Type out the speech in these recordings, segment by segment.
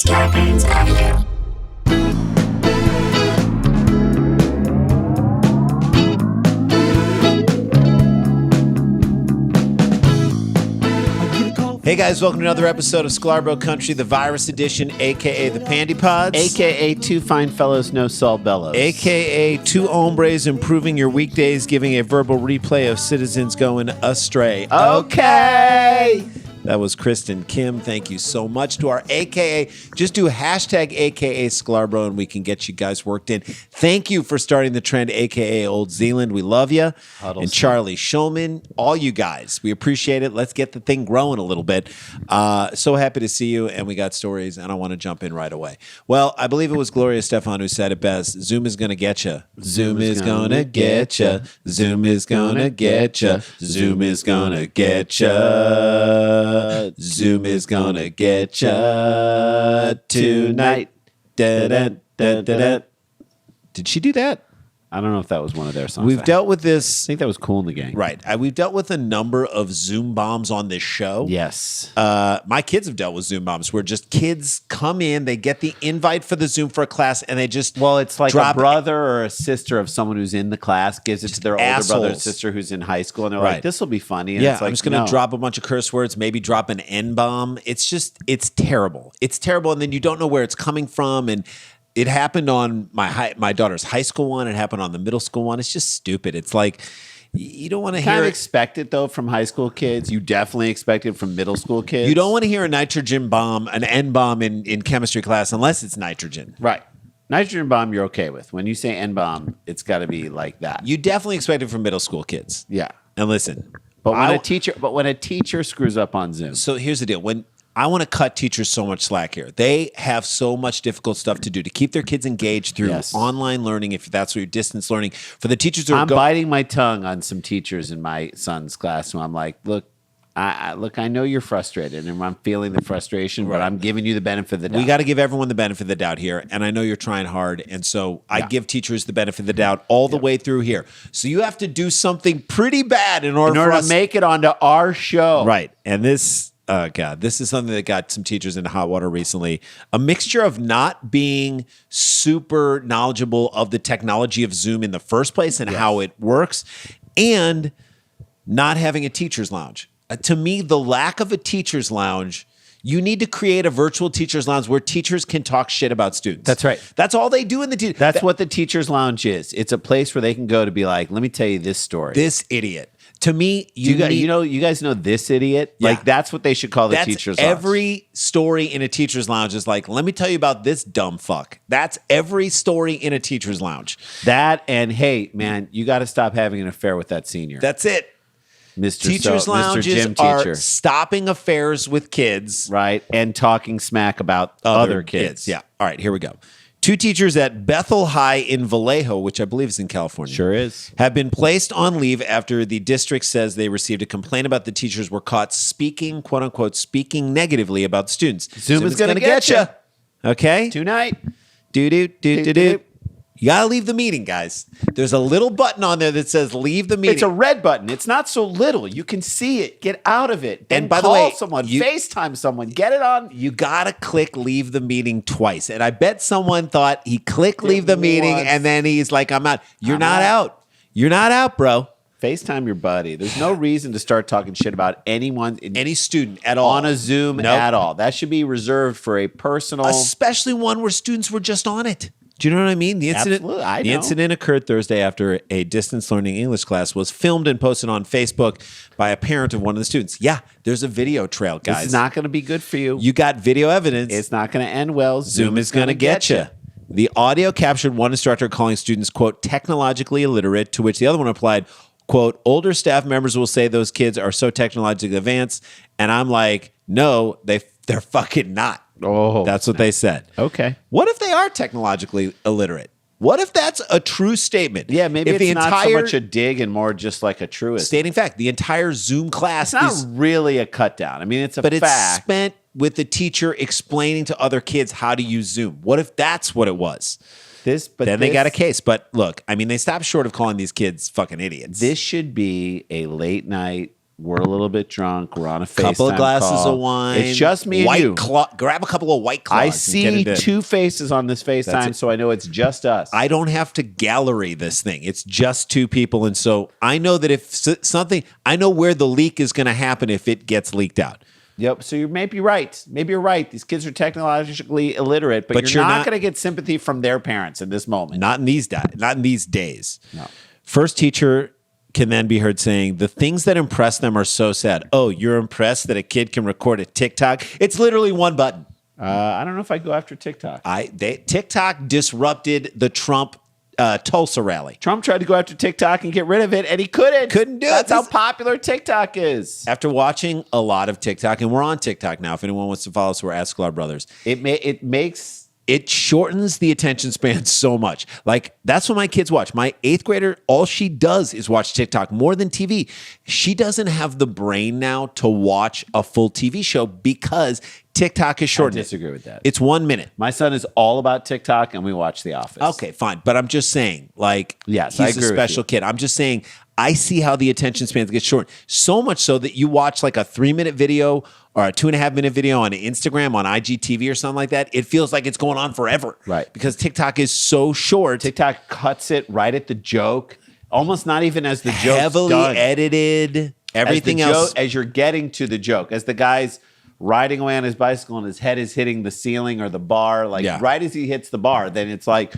Scarpins Avenue. Hey guys, welcome to another episode of Sklar Country, the virus edition, aka the Pandy Pods, AKA two fine fellows, no Saul Bellows. aka two hombres improving your weekdays, giving a verbal replay of citizens going astray. Okay. That was Kristen Kim. Thank you so much to our AKA. Just do hashtag AKA Sklarbro and we can get you guys worked in. Thank you for starting the trend, AKA Old Zealand. We love you. And Charlie Shulman, all you guys. We appreciate it. Let's get the thing growing a little bit. So happy to see you. And we got stories and I want to jump in right away. Well, I believe it was Gloria Stefan who said it best. Zoom is going to get you. Zoom is going to get you. Zoom is going to get you. Zoom is going to get you. Zoom is gonna get ya tonight. Da, da, da, da, da. Did she do that? I don't know if that was one of their songs. We've dealt with this. I think that was Cool in the Gang. Right. We've dealt with a number of Zoom bombs on this show. Yes. My kids have dealt with Zoom bombs where just kids come in, they get the invite for the Zoom for a class, and they just it's like a brother or a sister of someone who's in the class gives it to their older brother or sister who's in high school, and they're like, this will be funny. And yeah, it's like, I'm just going to drop a bunch of curse words, maybe drop an N-bomb. It's terrible. It's terrible, and then you don't know where it's coming from, and it happened on my daughter's high school one. It happened on the middle school one. It's just stupid. It's like you don't want to hear. Kind of expect it though from high school kids. You definitely expect it from middle school kids. You don't want to hear a nitrogen bomb, an N bomb in chemistry class unless it's nitrogen. Right. Nitrogen bomb you're okay with. When you say N bomb, it's got to be like that. You definitely expect it from middle school kids. Yeah. And listen, but when a teacher screws up on Zoom. So here's the deal. When I want to cut teachers so much slack here. They have so much difficult stuff to do to keep their kids engaged through online learning, if that's what you're distance learning. For the teachers who are biting my tongue on some teachers in my son's class who I'm like, look, I know you're frustrated and I'm feeling the frustration, but I'm giving you the benefit of the doubt. We got to give everyone the benefit of the doubt here. And I know you're trying hard. And so I give teachers the benefit of the doubt all the way through here. So you have to do something pretty bad in order to make it onto our show. Right. And this... Oh, God, this is something that got some teachers into hot water recently. A mixture of not being super knowledgeable of the technology of Zoom in the first place and how it works, and not having a teacher's lounge. To me, the lack of a teacher's lounge, you need to create a virtual teacher's lounge where teachers can talk shit about students. That's right. That's all they do in the That's what the teacher's lounge is. It's a place where they can go to be like, let me tell you this story. This idiot. To me, you guys know this idiot? Yeah. Like, that's what they should call the teacher's lounge. Every story in a teacher's lounge is like, let me tell you about this dumb fuck. That's every story in a teacher's lounge. That and, hey, man, you got to stop having an affair with that senior. That's it. Teachers' lounges Mr. Gym teacher. are stopping affairs with kids. Right, and talking smack about other kids. Yeah. All right, here we go. Two teachers at Bethel High in Vallejo, which I believe is in California. Sure is. Have been placed on leave after the district says they received a complaint about the teachers were caught speaking, quote unquote, speaking negatively about the students. Zoom is going to get you. Okay? Tonight. Do. You got to leave the meeting, guys. There's a little button on there that says leave the meeting. It's a red button. It's not so little. You can see it. Get out of it. Then and by call the way, someone, FaceTime someone, get it on. You got to click leave the meeting twice. And I bet someone thought he clicked leave the meeting and then he's like, I'm out. You're not out. You're not out, bro. FaceTime your buddy. There's no reason to start talking shit about any student at all. On a Zoom at all. That should be reserved for a personal. Especially one where students were just on it. Do you know what I mean? The incident occurred Thursday after a distance learning English class was filmed and posted on Facebook by a parent of one of the students. Yeah, there's a video trail, guys. This is not going to be good for you. You got video evidence. It's not going to end well. Zoom is going to get you. The audio captured one instructor calling students, quote, technologically illiterate, to which the other one replied, quote, older staff members will say those kids are so technologically advanced. And I'm like, no, they're fucking not. Oh, that's what they said. Okay. What if they are technologically illiterate? What if that's a true statement? Yeah, maybe it's not so much a dig and more just like a truism. Stating fact, the entire Zoom class is not really a cut down. I mean, it's a fact. But it's spent with the teacher explaining to other kids how to use Zoom. What if that's what it was? They got a case. But look, I mean, they stopped short of calling these kids fucking idiots. This should be a late night We're a little bit drunk. We're on a FaceTime Couple of glasses call. of wine. It's just me and you. Grab a couple of White Claws. I and get see it in. 2 faces on this FaceTime, so I know it's just us. I don't have to gallery this thing. It's just 2 people. And so I know that if something, I know where the leak is going to happen if it gets leaked out. Yep. So you may be right. Maybe you're right. These kids are technologically illiterate, but you're not going to get sympathy from their parents in this moment. Not in these days. No. First teacher can then be heard saying, the things that impress them are so sad. Oh, you're impressed that a kid can record a TikTok? It's literally one button. I don't know if I go after TikTok. TikTok disrupted the Trump Tulsa rally. Trump tried to go after TikTok and get rid of it, and he couldn't. Couldn't do it. That's how popular TikTok is. After watching a lot of TikTok, and we're on TikTok now. If anyone wants to follow us, we're at Sklar Brothers. It shortens the attention span so much. Like, that's what my kids watch. My 8th grader, all she does is watch TikTok more than TV. She doesn't have the brain now to watch a full TV show because TikTok is shortened. I disagree with that. It's 1 minute. My son is all about TikTok, and we watch The Office. Okay, fine. But I'm just saying, like, yes, I he's agree a with special you. kid. I'm just saying, I see how the attention spans get short. So much so that you watch like a 3-minute video or a 2.5-minute video on Instagram, on IGTV or something like that. It feels like it's going on forever. Right. Because TikTok is so short. TikTok cuts it right at the joke, almost not even as the joke's heavily done. edited. Everything else. As you're getting to the joke, as the guy's riding away on his bicycle and his head is hitting the ceiling or the bar, like right as he hits the bar, then it's like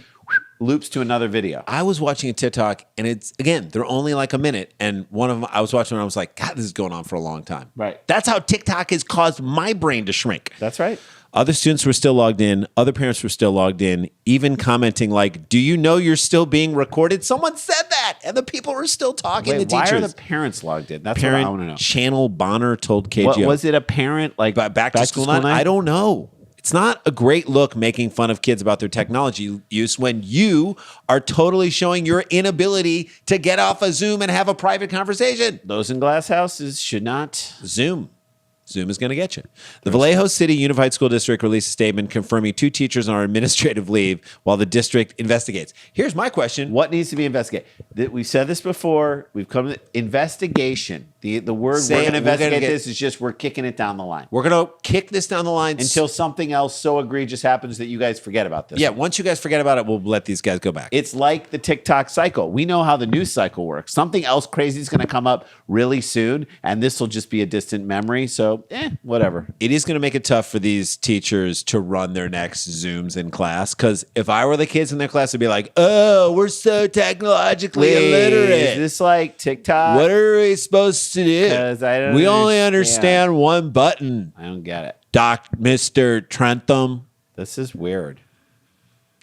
loops to another video. I was watching a TikTok, and it's, again, they're only like a minute. And one of them, I was watching, and I was like, God, this is going on for a long time. Right. That's how TikTok has caused my brain to shrink. That's right. Other students were still logged in. Other parents were still logged in, even commenting like, do you know you're still being recorded? Someone said that, and the people were still talking. Wait, the teachers. why are the parents logged in? That's Parent what I want to know. Channel Bonner told KGO. What, was it a parent like back to school night? I don't know. It's not a great look making fun of kids about their technology use when you are totally showing your inability to get off a Zoom and have a private conversation. Those in glass houses should not. Zoom is going to get you. The Vallejo City Unified School District released a statement confirming 2 teachers are on administrative leave while the district investigates. Here's my question. What needs to be investigated? We've said this before. We've come to investigation. The word we're going to investigate this is just we're kicking it down the line. We're going to kick this down the line until something else so egregious happens that you guys forget about this. Yeah, once you guys forget about it, we'll let these guys go back. It's like the TikTok cycle. We know how the news cycle works. Something else crazy is going to come up really soon, and this will just be a distant memory. So, whatever. It is going to make it tough for these teachers to run their next Zooms in class, because if I were the kids in their class, I'd be like, oh, we're so technologically illiterate. Is this like TikTok? What are we supposed to do? We only understand one button. I don't get it. Mr. Trentham. This is weird.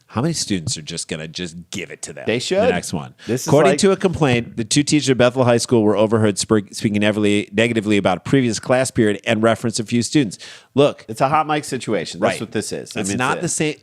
How many students are just going to just give it to them? They should. The next one. According to a complaint, the 2 teachers at Bethel High School were overheard speaking negatively about a previous class period and referenced a few students. Look. It's a hot mic situation. That's what this is. It's not the same.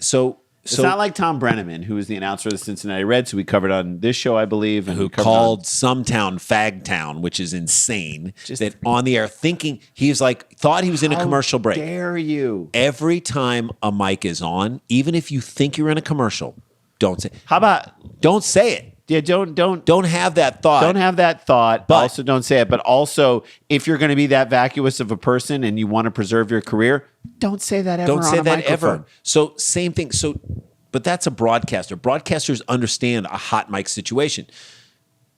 It's not like Tom Brenneman, who was the announcer of the Cincinnati Reds, who we covered on this show, I believe. And who called some town Fagtown, which is insane. That on the air thinking, thought he was in a commercial break. How dare you? Every time a mic is on, even if you think you're in a commercial, don't say it. How about don't say it? Yeah, don't have that thought. Don't have that thought. But also, don't say it. But also, if you're going to be that vacuous of a person and you want to preserve your career, don't say that ever. Don't say on a that microphone. ever. So same thing. But that's a broadcaster. Broadcasters understand a hot mic situation.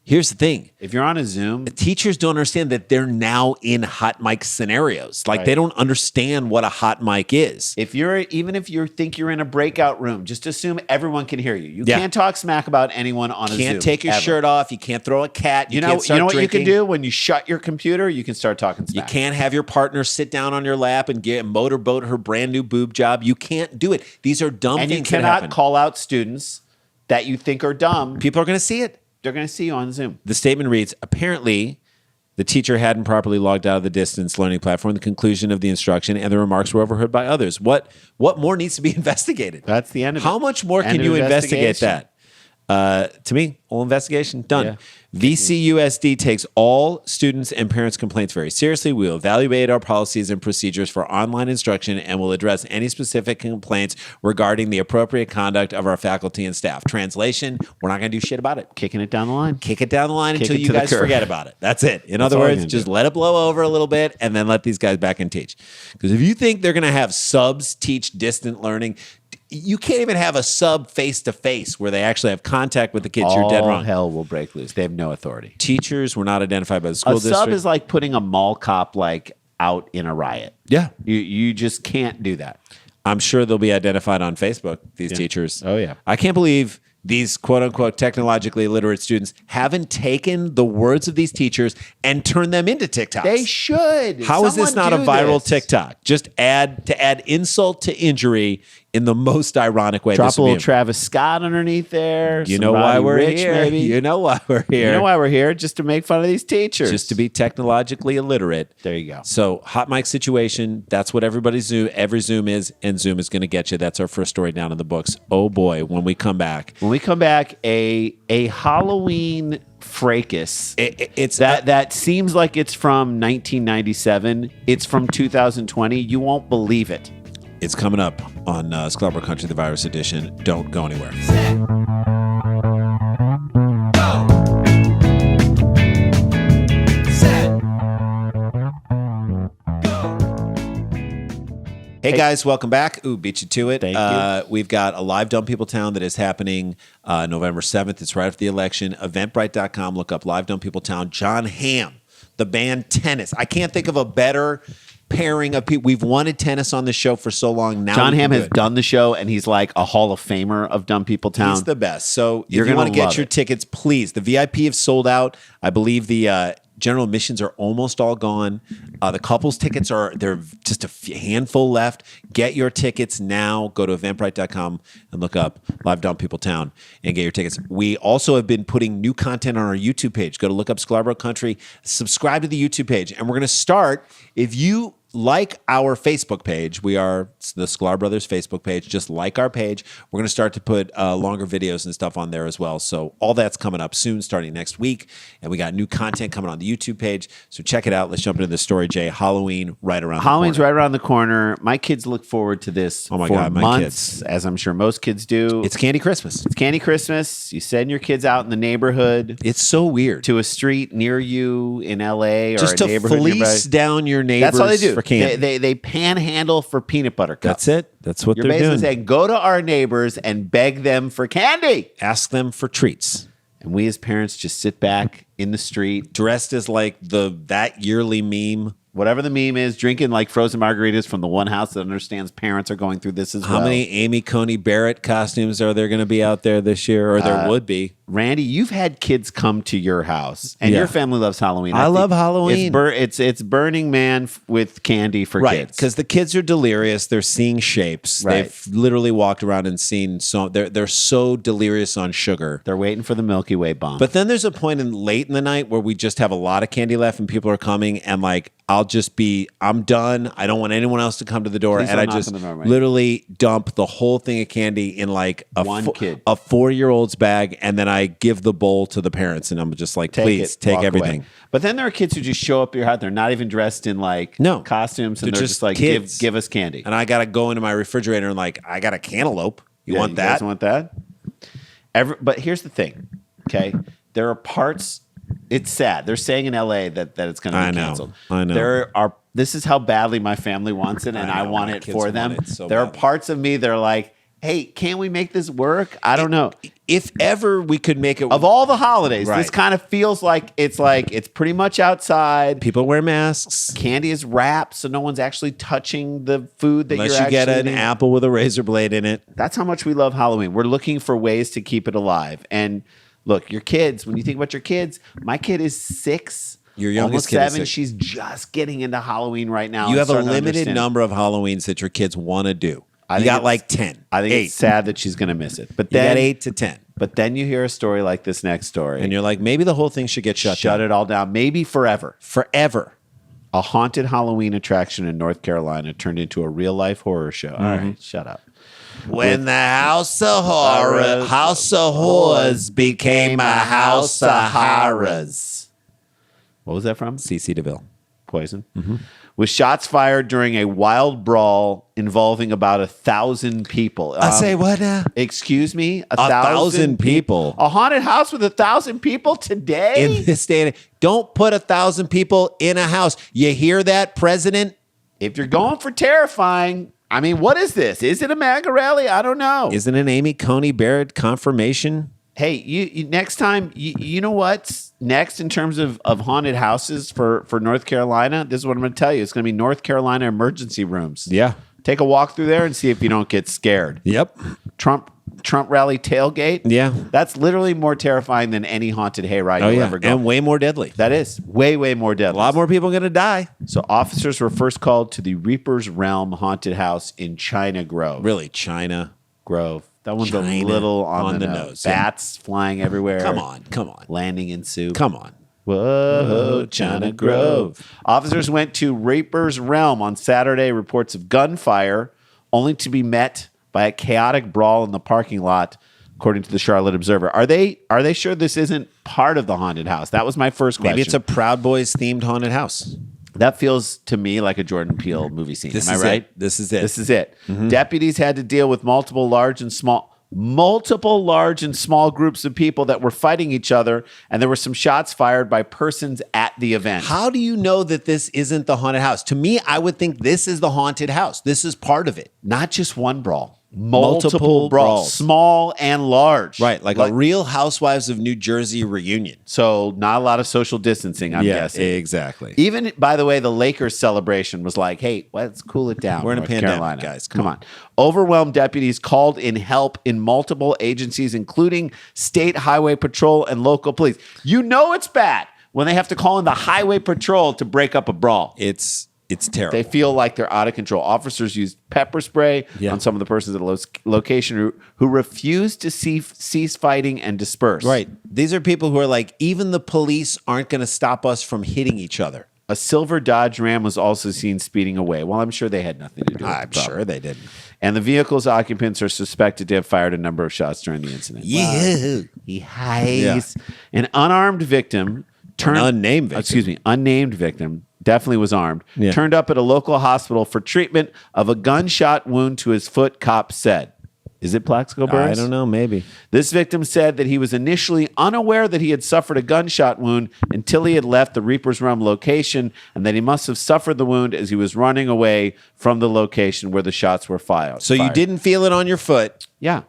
Here's the thing. If you're on a Zoom, teachers don't understand that they're now in hot mic scenarios. Like they don't understand what a hot mic is. Even if you think you're in a breakout room, just assume everyone can hear you. You can't talk smack about anyone on a Zoom. Can't take your shirt off. You can't throw a cat. You know what you can do when you shut your computer? You can start talking smack. You can't have your partner sit down on your lap and motorboat her brand new boob job. You can't do it. These are dumb things. And you cannot call out students that you think are dumb. People are going to see it. They're going to see you on Zoom. The statement reads, apparently, the teacher hadn't properly logged out of the distance learning platform, the conclusion of the instruction, and the remarks were overheard by others. What more needs to be investigated? That's the end of it. How much more can you investigate that? To me, whole investigation done. Yeah. VCUSD takes all students and parents' complaints very seriously. We will evaluate our policies and procedures for online instruction and will address any specific complaints regarding the appropriate conduct of our faculty and staff. Translation, we're not going to do shit about it. Kicking it down the line. Kick it down the line until it you to the guys curb. forget about it. That's it. In other all we're words, gonna just do. let it blow over a little bit and then let these guys back and teach. Because if you think they're going to have subs teach distant learning, you can't even have a sub face-to-face where they actually have contact with the kids. You're dead All wrong. hell will break loose. They have no authority. Teachers were not identified by the school A district. sub is like putting a mall cop like out in a riot. Yeah. You just can't do that. I'm sure they'll be identified on Facebook, these teachers. Oh, yeah. I can't believe these quote-unquote technologically illiterate students haven't taken the words of these teachers and turned them into TikToks. They should. How is this not a Someone do viral this. TikTok? Just add insult to injury in the most ironic way. Drop This a would little be- Travis Scott underneath there. You some know why Roddy we're Ricch, here. Maybe. You know why we're here. You know why we're here? Just to make fun of these teachers. Just to be technologically illiterate. There you go. So hot mic situation. That's what every Zoom is, and Zoom is going to get you. That's our first story down in the books. Oh boy, when we come back, a Halloween fracas. it's That seems like it's from 1997. It's from 2020. You won't believe it. It's coming up on Sklar Country, the Virus Edition. Don't go anywhere. Hey guys, welcome back. Ooh, beat you to it. Thank you. We've got a live Dumb People Town that is happening November 7th. It's right after the election. Eventbrite.com. Look up Live Dumb People Town. John Hamm, the band Tennis. I can't think of a better pairing of people. We've wanted Tennis on the show for so long. Now John we can Hamm do has it. done the show, and he's like a Hall of Famer of Dumb People Town. He's the best. So You're if you gonna want to get love your it. tickets, please. The VIP have sold out. I believe the general admissions are almost all gone. The couples tickets they're just a handful left. Get your tickets now. Go to eventbrite.com and look up Live Dumb People Town and get your tickets. We also have been putting new content on our YouTube page. Go to look up Sklar Country. Subscribe to the YouTube page. And we're going to start, if you like our Facebook page, we are the Sklar Brothers Facebook page. Just like our page. We're going to start to put longer videos and stuff on there as well. So all that's coming up soon, starting next week. And we got new content coming on the YouTube page. So check it out. Let's jump into the story, Jay. Halloween right around Halloween's the corner. right around the corner. My kids look forward to this Oh my for God, my months, kids. as I'm sure most kids do. It's Candy Christmas. It's Candy Christmas. You send your kids out in the neighborhood It's so weird. to a street near you in LA or Just a to neighborhood fleece nearby. down your neighbors That's all they do. for candy. They panhandle for peanut butter cups. That's it. That's what You're they're basically doing. saying, go to our neighbors and beg them for candy. Ask them for treats. And we as parents just sit back in the street, Dressed as like that yearly meme. whatever the meme is, drinking like frozen margaritas from the one house that understands parents are going through this as well. How many Amy Coney Barrett costumes are there going to be out there this year? Or there would be. Randy, you've had kids come to your house, and Yeah. your family loves Halloween. I think love Halloween. It's Burning Man with candy for Right, kids. because the kids are delirious. They're seeing shapes. Right. They've literally walked around and seen so they're so delirious on sugar. They're waiting for the Milky Way bomb. But then there's a point late in the night where we just have a lot of candy left and people are coming and like I'm done. I don't want anyone else to come to the door. Please And don't I knock just on the door, right? literally dump the whole thing of candy in like a One kid. a 4-year-old's bag, and then I give the bowl to the parents and I'm just like, please take walk everything. away. But then there are kids who just show up at your house. They're not even dressed in like No. costumes, and They're they're just just like, kids. give us candy. And I gotta go into my refrigerator and like, I got a cantaloupe. You Yeah, want that? guys want that? But here's the thing, okay? There are parts. It's sad. They're saying in LA that it's going to I be know. canceled. I know. There are. This is how badly my family wants it, and I I, know, want my it kids for want them. it so There are badly. parts of me that are like, "Hey, can we make this work?" I don't know. If ever we could make it Of all the holidays, Right. this kind of feels like it's pretty much outside. people wear masks. Candy is wrapped, so no one's actually touching the food that Unless you're you get actually an eating. apple with a razor blade in it. That's how much we love Halloween. We're looking for ways to keep it alive. And look, your kids, when you think about your kids, my kid is 6. Your youngest almost kid is 7. 6. She's just getting into Halloween right now. You and have a starting to limited understand. number of Halloweens that your kids want to do. I You think got it's- like 10. I think 8. it's sad that she's going to miss it. But You then got 8 to 10. But then you hear a story like this next story. And you're like, maybe the whole thing should get shut shut down. it all down. Maybe forever. Forever. A haunted Halloween attraction in North Carolina turned into a real life horror show. All right, shut up. When the House of Horrors became a House of Horrors. What was that from? C.C. DeVille. Poison. With shots fired during a wild brawl involving about 1,000 people. I say what now? Excuse me? 1,000 people. A haunted house with 1,000 people today? In this day and age. Don't put 1,000 people in a house. You hear that, President? If you're going for terrifying, I mean, what is this? Is it a MAGA rally? I don't know. Isn't it Amy Coney Barrett confirmation? Hey, you next time, you know what's next in terms of haunted houses for North Carolina? This is what I'm going to tell you. It's going to be North Carolina emergency rooms. Yeah. Take a walk through there and see if you don't get scared. Yep. Trump rally tailgate. Yeah. That's literally more terrifying than any haunted hayride you'll ever go. And way more deadly. That is way, way more deadly. A lot more people are going to die. So officers were first called to the Reaper's Realm haunted house in China Grove. Really, China Grove. That one's China a little on the nose. Yeah. Bats flying everywhere. Come on. Landing in soup. Come on. Whoa, China Grove. Officers went to Reaper's Realm on Saturday. Reports of gunfire, only to be met by a chaotic brawl in the parking lot, according to the Charlotte Observer. Are they sure this isn't part of the haunted house? That was my first question. Maybe it's a Proud Boys themed haunted house. That feels to me like a Jordan Peele movie scene. This Am I is right? it. This is it. This is it. Mm-hmm. Deputies had to deal with multiple large and small groups of people that were fighting each other, and there were some shots fired by persons at the event. How do you know that this isn't the haunted house? To me, I would think this is the haunted house. This is part of it. Not just one brawl. Multiple brawls, small and large. Right, like a Real Housewives of New Jersey reunion. So not a lot of social distancing, I'm guessing. Exactly. Even, by the way, the Lakers celebration was like, hey, let's cool it down. We're in a North pandemic, Carolina. guys. Come on. Overwhelmed deputies called in help in multiple agencies, including State Highway Patrol and local police. You know it's bad when they have to call in the Highway Patrol to break up a brawl. It's terrible. They feel like they're out of control. Officers used pepper spray on some of the persons at the location who refused to cease fighting and disperse. Right. These are people who are like, even the police aren't going to stop us from hitting each other. A silver Dodge Ram was also seen speeding away. Well, I'm sure they had nothing to do with it. I'm sure they didn't. And the vehicle's occupants are suspected to have fired a number of shots during the incident. Yeah. An unarmed victim unnamed victim, definitely was armed, Yeah. turned up at a local hospital for treatment of a gunshot wound to his foot, cops said. Is it Plaxico Burress? I don't know, maybe. This victim said that he was initially unaware that he had suffered a gunshot wound until he had left the Reaper's Realm location, and that he must have suffered the wound as he was running away from the location where the shots were fired. So you didn't feel it on your foot. Yeah.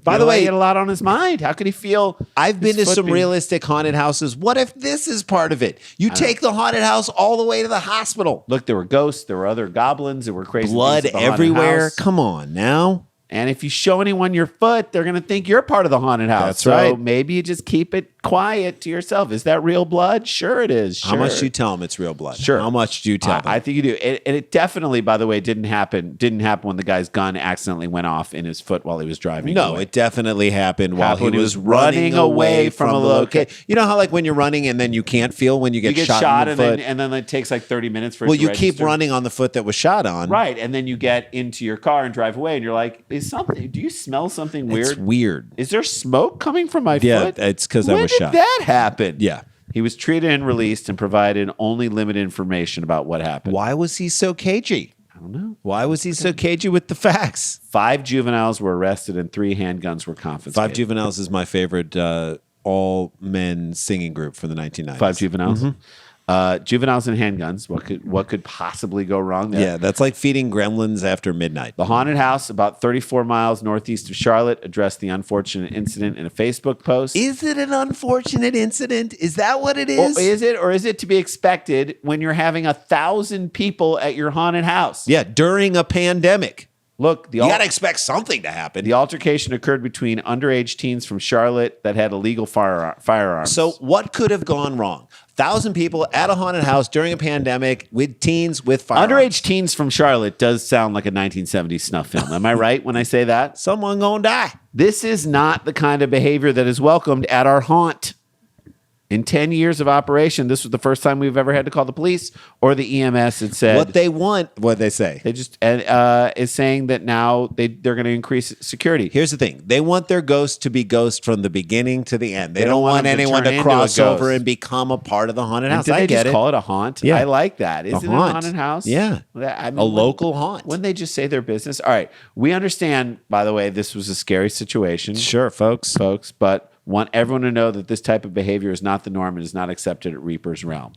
By the way, he had a lot on his mind. How could he feel? I've been to some realistic haunted houses. What if this is part of it? You take the haunted house all the way to the hospital. Look, there were ghosts. There were other goblins. There were crazy blood things at the haunted everywhere. house. Come on now. And if you show anyone your foot, they're going to think you're part of the haunted house. That's right. So maybe you just keep it quiet to yourself. Is that real blood? Sure it is. Sure. How much do you tell them it's real blood? Sure. How much do you tell them? I think you do. And it definitely, by the way, didn't happen when the guy's gun accidentally went off in his foot while he was driving. No, away. It definitely happened while he was running away from a location. You know how like when you're running and then you can't feel when you get shot in the foot? and then it takes like 30 minutes for it well, to you register. keep running on the foot that was shot on. Right. And then you get into your car and drive away and you're like, do you smell something weird? It's weird. Is there smoke coming from my foot? Yeah, it's because I was shot. When did that happen? Yeah. He was treated and released and provided only limited information about what happened. Why was he so cagey? I don't know. Why was he so cagey with the facts? 5 juveniles were arrested and 3 handguns were confiscated. 5 Juveniles is my favorite all men singing group from the 1990s. 5 juveniles. Mm-hmm. Juveniles and handguns. What could possibly go wrong there? Yeah, that's like feeding gremlins after midnight. The haunted house, about 34 miles northeast of Charlotte, addressed the unfortunate incident in a Facebook post. Is it an unfortunate incident? Is that what it is? Or is it to be expected when you're having 1,000 people at your haunted house? Yeah, during a pandemic. Look, you got to expect something to happen. The altercation occurred between underage teens from Charlotte that had illegal firearms. So what could have gone wrong? 1,000 people at a haunted house during a pandemic with teens with firearms. Underage teens from Charlotte does sound like a 1970s snuff film. Am I right when I say that? Someone gonna die. This is not the kind of behavior that is welcomed at our haunt. In 10 years of operation, this was the first time we've ever had to call the police or the EMS. It said What they say. they just is saying that now they're going to increase security. Here's the thing. They want their ghost to be ghost from the beginning to the end. They don't want them to anyone turn to into cross a ghost. over and become a part of the haunted house. Did I they get just it. call it a haunt? Yeah. I like that. Is it a haunt. haunted house? Yeah. I mean, A local haunt. When they just say their business. All right. We understand, by the way, this was a scary situation. Sure, folks. But want everyone to know that this type of behavior is not the norm and is not accepted at Reaper's Realm.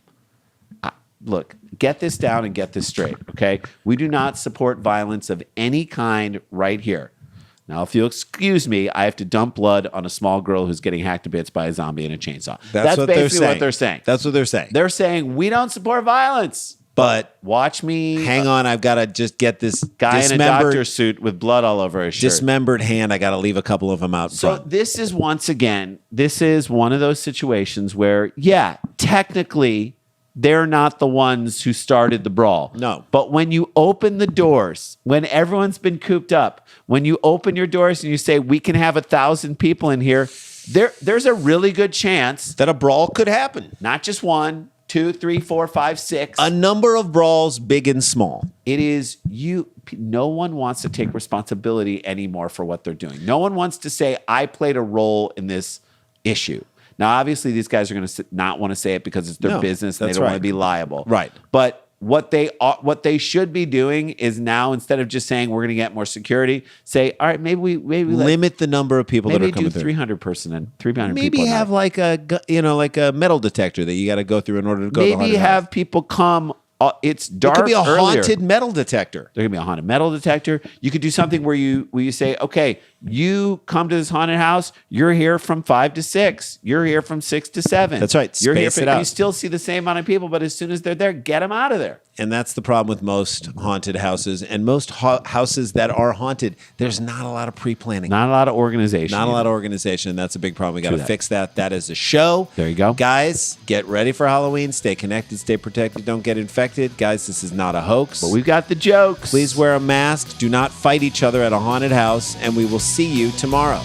Look, get this down and get this straight, okay? We do not support violence of any kind right here. Now, if you'll excuse me, I have to dump blood on a small girl who's getting hacked to bits by a zombie and a chainsaw. That's what basically what they're saying. That's what they're saying. They're saying, we don't support violence. But Watch me. hang on, I've got to just get this Guy in a doctor suit with blood all over his shirt. dismembered hand. I got to leave a couple of them out So front. this is one of those situations where, yeah, technically they're not the ones who started the brawl. No. But when you open the doors, when everyone's been cooped up, when you open your doors and you say, we can have 1,000 people in here, there's a really good chance, That a brawl could happen. not just 1, 2, 3, 4, 5, 6. A number of brawls, big and small. It is no one wants to take responsibility anymore for what they're doing. No one wants to say, I played a role in this issue. Now, obviously, these guys are going to not want to say it because it's their No, business and they that's don't want right. to be liable. Right. But what they should be doing is now, instead of just saying we're going to get more security, say, all right, maybe we Limit the number of people that maybe are coming do through. 300 person and 300 Maybe people. a have night. like a metal detector that you got to go through in order to go to the Maybe haunted have house. people come. It's It dark. could be a earlier. haunted metal detector. There could be a haunted metal detector. You could do something where you say, okay, you come to this haunted house. You're here from 5 to 6. You're here from 6 to 7. That's right. You're here Space it out. You still see the same amount of people, but as soon as they're there, get them out of there. And that's the problem with most haunted houses and most houses that are haunted. There's not a lot of pre-planning. Not a lot of organization. Not a lot of organization. That's a big problem. We got to that. fix that. That is the show. There you go. Guys, get ready for Halloween. Stay connected. Stay protected. Don't get infected. Guys, this is not a hoax. But we've got the jokes. Please wear a mask. Do not fight each other at a haunted house. And we will see you tomorrow.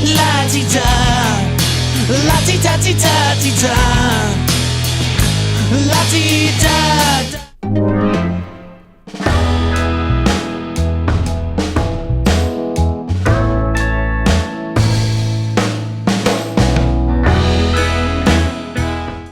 La-ti-da, la-ti-da-ti-da-ti-da, la-ti-da-da.